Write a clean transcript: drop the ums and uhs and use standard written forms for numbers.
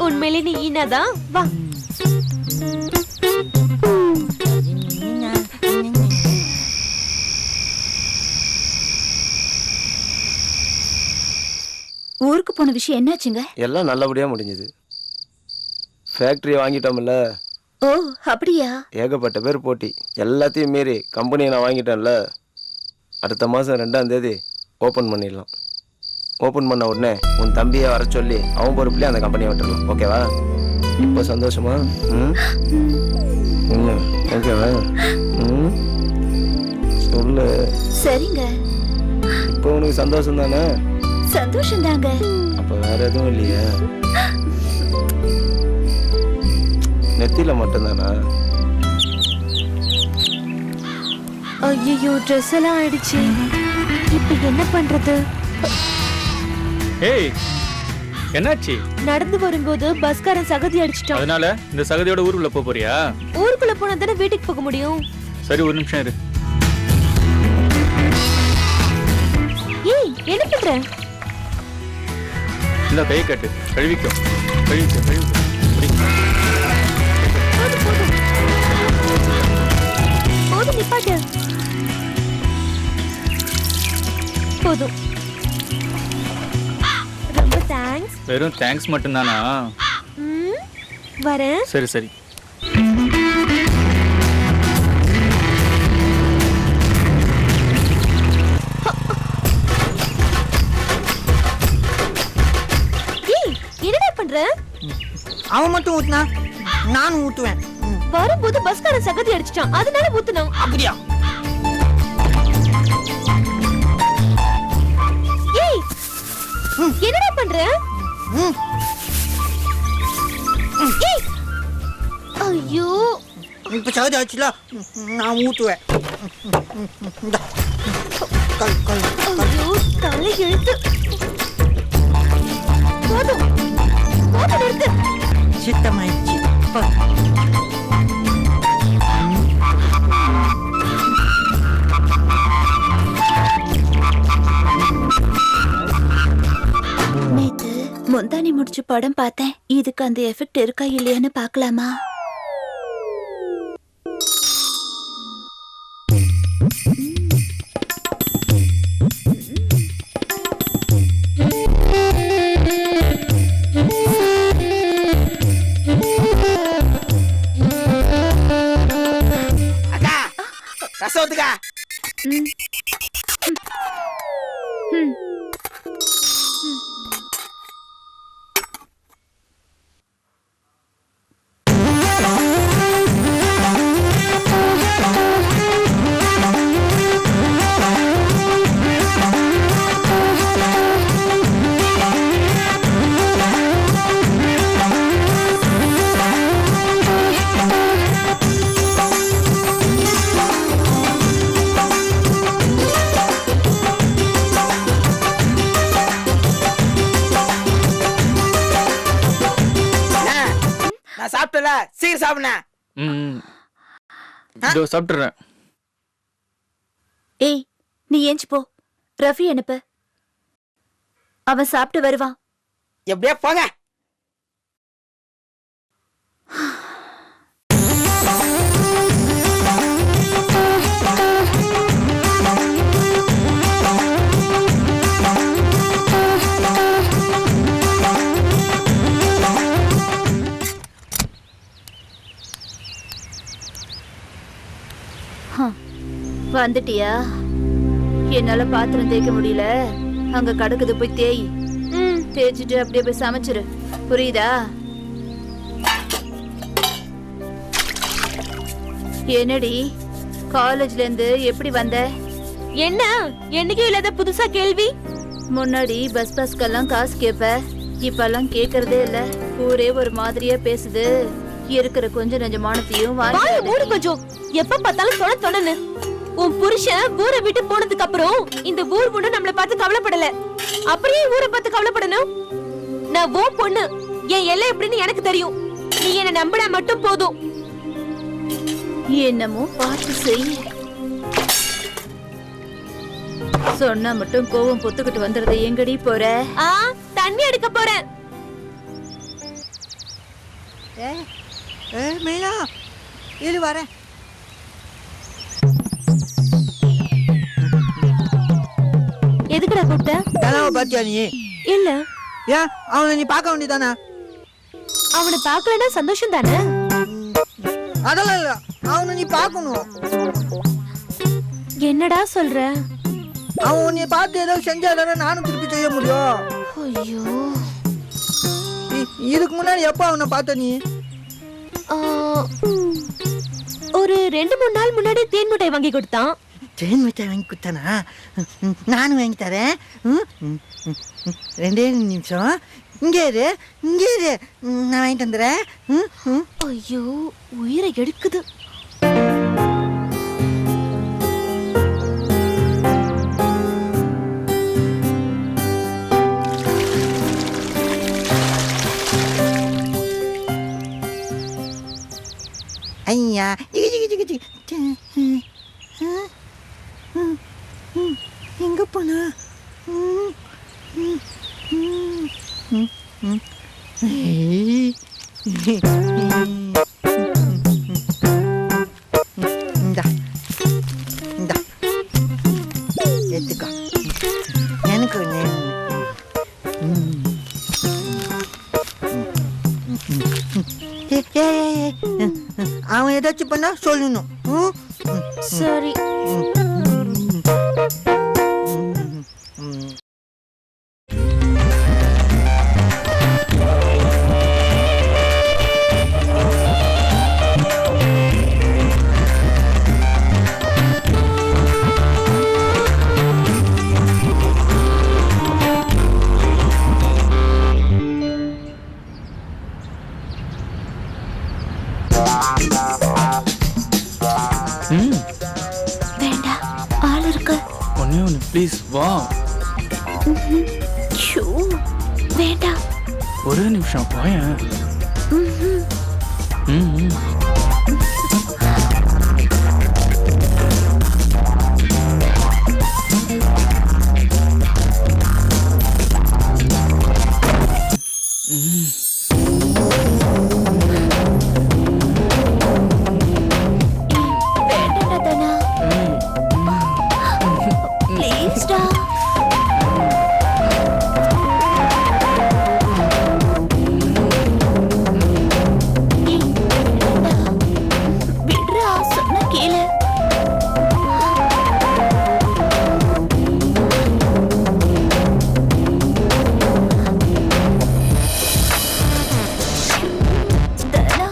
உண்மையிலே நீ ஈனாதான். வா. ஊருக்கு போன விஷயம் என்னாச்சுங்க? எல்லாம் நல்லபடியா முடிஞ்சது. ஃபேக்டரியை வாங்கிட்டோம்ல. ஓ அப்படியா? ஏகப்பட்ட பேர் போட்டி. எல்லாத்தையும் மீறி கம்பெனியை நான் வாங்கிட்டேன்ல. அடுத்த மாதம் 2ஆம் தேதி ஓப்பன் பண்ணிடலாம். ஓப்பன் பண்ண உடனே உன் தம்பியை வர சொல்லி அவன் பொறுப்புலேயே அந்த கம்பெனியை விட்டுடலாம். ஓகேவா? இப்போ சந்தோஷமா? ஓகேவா? சொல்லு. சரிங்க. இப்போ உனக்கு சந்தோஷம் தானே? சந்தோஷம் தாங்க. அப்போ வேற எதுவும் இல்லையா? நெத்தியில மட்டும்தானா? ஐயோ, ட்ரெஸ் எல்லாம் ஆயிடுச்சு. இப்ப என்ன பண்றது? ஏய், என்னாச்சு? நடந்து வரும்போது பஸ்காரன் சகதி அடிச்சிட்டான். அதனால இந்த சகதியோட ஊருக்குள்ள போறியா? ஊருக்குள்ள போனா தானே வீட்டுக்கு போக முடியும். சரி, ஒரு நிமிஷம் இரு. ஏய், என்ன பண்ற? இந்த கை கட்டு, கழுவிக்கோ. கழுவிக்கோ. போதும், நிப்பாட்டு. போதும். ரொம்ப தேங்க்ஸ். வெறும் தேங்க்ஸ் மட்டும்தானா? வரேன். சரி சரி. என்னடா பண்ற? அவன் மட்டும் ஊத்துனா நானும் ஊத்துவேன். வரும்போது பஸ்காரன் சகதி அடிச்சிட்டான், அதனால ஊத்துனோம். அப்படியா? ஏய், என்னடா பண்ற? ஏய், ஐயோ, இப்ப சகதி ஆச்சுல, நான் ஊத்துவேன். ஐயோ, தலை எழுத்து. போதும், போதும், நிறுத்து. சித்தமாயிடுச்சு. நேத்து முந்தானி முடிச்சு படம் பார்த்தேன். இதுக்கு அந்த எஃபெக்ட் இருக்கா இல்லையான்னு பார்க்கலாமா? ரசோத்துக்கா. சாப்பிட்டல, சீர் சாப்பிடுன. இதோ சாப்பிட்டுறேன். ஏய், நீ ஏஞ்சி போ. ரஃபி அனுப்பு, அவன் சாப்பிட்டு வருவான். எப்படியா போங்க. வந்துட்டியா? என்னால பாத்திரம் தேய்க்க முடியல, அங்க கடக்குது, போய் தேய். தேய்ச்சிட்டு அப்படியே போய் சமைச்சிரு, புரியுதா? என்னடி, காலேஜ்ல இருந்து எப்படி வந்த? என்ன என்னைக்கும் இல்லாத புதுசா கேள்வி? முன்னாடி பஸ்கெல்லாம் காசு கேப்ப, இப்பெல்லாம் கேக்குறதே இல்ல. ஊரே ஒரு மாதிரியா பேசுது. இருக்கிற கொஞ்சம் நெஞ்சமானத்தையும் மூடு கொஞ்சம். எப்ப பார்த்தாலும் தொட தொடன்னு. உன் புருஷன் ஊரை விட்டு போனதுக்கு அப்புறம் இந்த ஊர் பொண்ணு நம்மள பார்த்து கவலைப்படல, அப்படியே ஊரை பார்த்து கவலைப்படணும். நான் ஓ பொண்ணு, என் எல்லை எப்படின்னு எனக்கு தெரியும். நீ என்ன நம்பினா மட்டும் போதும். என்னமோ பார்த்து செய்ய சொன்னா மட்டும் கோவம் பொத்துக்கிட்டு வந்துடுறது. எங்கடி போற? தண்ணி எடுக்க போறேன். ஏ ஏ மீனா இரு வரேன். எதுக்குடா கூப்பிட்ட? கனவை பார்த்தியா நீ? இல்ல, ஏன் அவனை நீ பார்க்க வேண்டியதானே? அவனை பார்க்கலன்னா சந்தோஷம் தானே? அதெல்லாம் இல்லை, அவனை நீ பார்க்கணும். என்னடா சொல்ற? அவன் உன்னை பார்த்து ஏதோ செஞ்சாதானே நானும் திருப்பி செய்ய முடியும். ஐயோ, இதுக்கு முன்னாடி எப்போ அவனை பார்த்த நீ? ஆ, ஒரு 2-3 நாள் முன்னாடி தேன் மிட்டாய் வாங்கி கொடுத்தான். தேன் மிட்டாய் வாங்கி கொடுத்தானா? நானும் வாங்கி தரேன். 2 நிமிஷம் இங்கே இரு, இங்கே இரு, நான் வாங்கிட்டு வந்துடுறேன். ஐயோ, உயிரை எடுக்குது. ஐயா எங்க போனா? இந்தா இந்தா எடுத்துக்கோ, எனக்கு ஒண்ணு. அவன் ஏதாச்சும் பண்ணா சொல்லணும். சரி. வேண்டாம், ஆள் இருக்கு. ஒன்னே ஒன்று ப்ளீஸ் வா. ஷூ, வேண்டாம். ஒரே நிமிஷம் போயேன். ம். வேண்டாம்டா தனா. ப்ளீஸ்டா. விடுறா, சொன்னா கேளு. தனா.